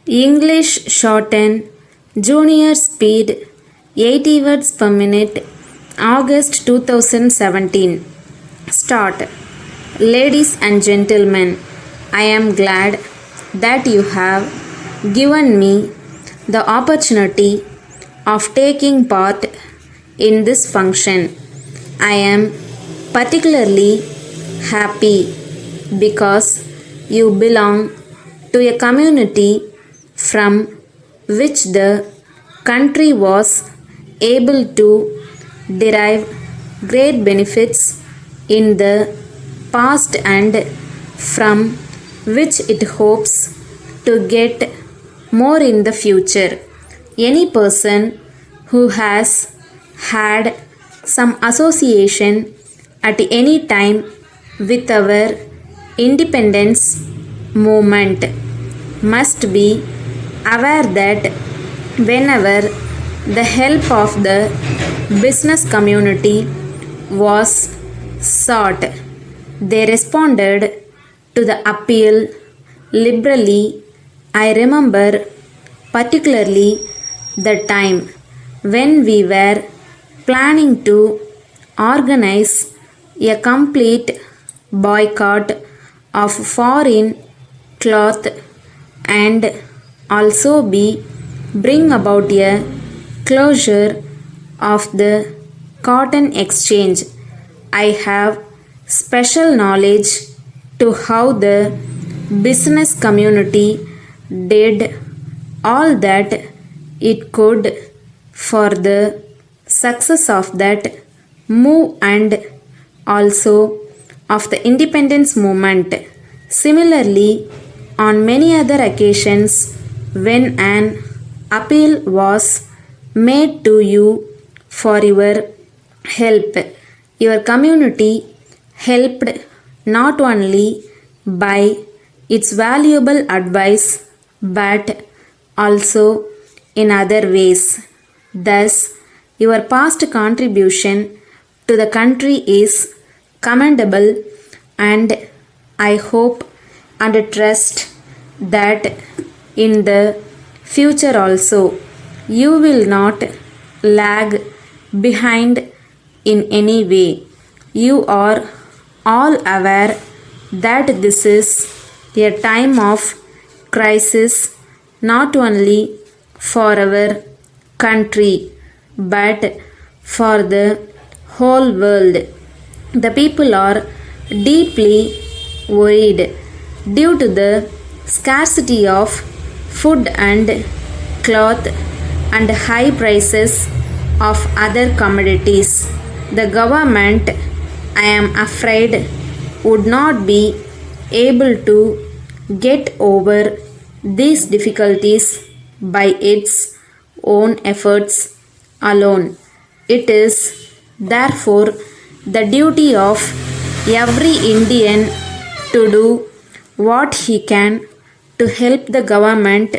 English Shorthand Junior Speed 80 words per minute August 2017. Start. Ladies and gentlemen, I am glad that you have given me the opportunity of taking part in this function. I am particularly happy because you belong to a community from which the country was able to derive great benefits in the past and from which it hopes to get more in the future. Any person who has had some association at any time with our independence movement must be aware that whenever the help of the business community was sought, they responded to the appeal liberally. I remember particularly the time when we were planning to organize a complete boycott of foreign cloth and also bring about a closure of the cotton exchange. I have special knowledge to how the business community did all that it could for the success of that move and also of the independence movement. Similarly, on many other occasions, when an appeal was made to you for your help, your community helped not only by its valuable advice but also in other ways. Thus, your past contribution to the country is commendable, and I hope and trust that in the future also you will not lag behind in any way. You are all aware that this is a time of crisis not only for our country but for the whole world. The people are deeply worried due to the scarcity of food and cloth and high prices of other commodities. The government, I am afraid, would not be able to get over these difficulties by its own efforts alone. It is therefore the duty of every Indian to do what he can to help the government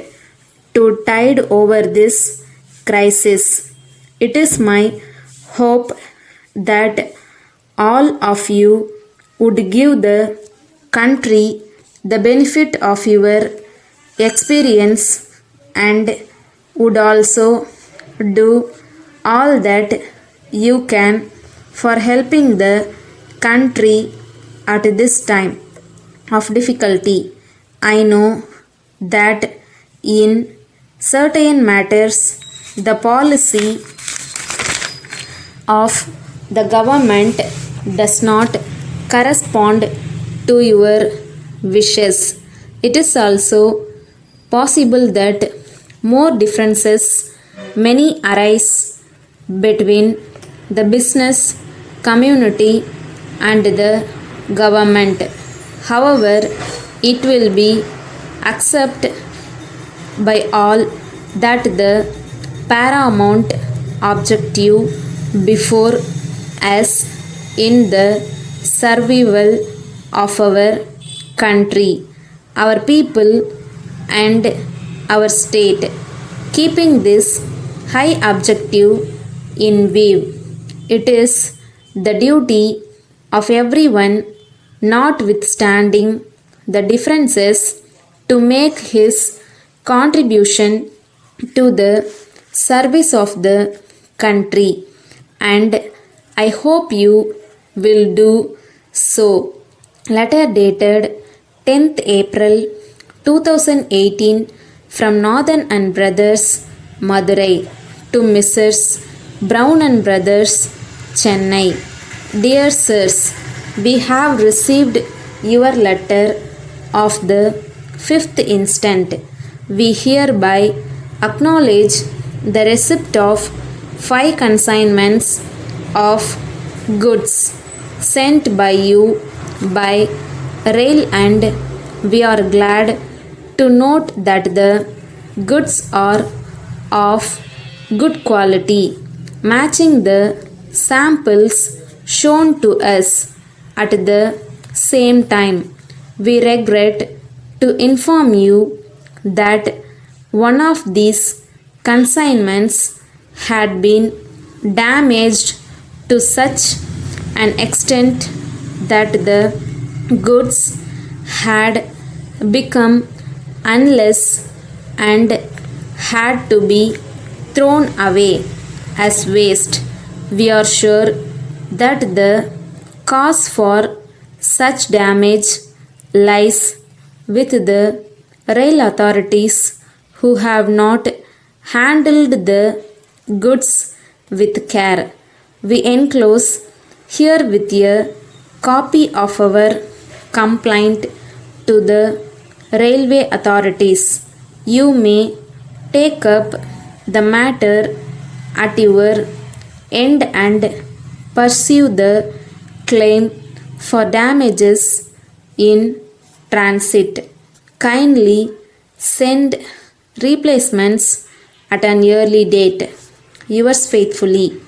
to tide over this crisis. It is my hope that all of you would give the country the benefit of your experience and would also do all that you can for helping the country at this time of difficulty. I know that in certain matters the policy of the government does not correspond to your wishes. It is also possible that more differences many arise between the business community and the government. However, it will be accepted by all that the paramount objective before us in the survival of our country, our people and our state. Keeping this high objective in view, it is the duty of everyone, notwithstanding the differences, to make his contribution to the service of the country, and I hope you will do so. Letter dated 10th April 2018 from Northern and Brothers, Madurai, to Mrs. Brown and Brothers, Chennai. Dear Sirs, we have received your letter of the 5th instant. We hereby acknowledge the receipt of 5 consignments of goods sent by you by rail, and we are glad to note that the goods are of good quality, matching the samples shown to us. At the same time, we regret to inform you that one of these consignments had been damaged to such an extent that the goods had become useless and had to be thrown away as waste. We are sure that the cause for such damage lies with the rail authorities, who have not handled the goods with care. We enclose here with a copy of our complaint to the railway authorities. You may take up the matter at your end and pursue the claim for damages in transit. Kindly send replacements at an early date. Yours faithfully,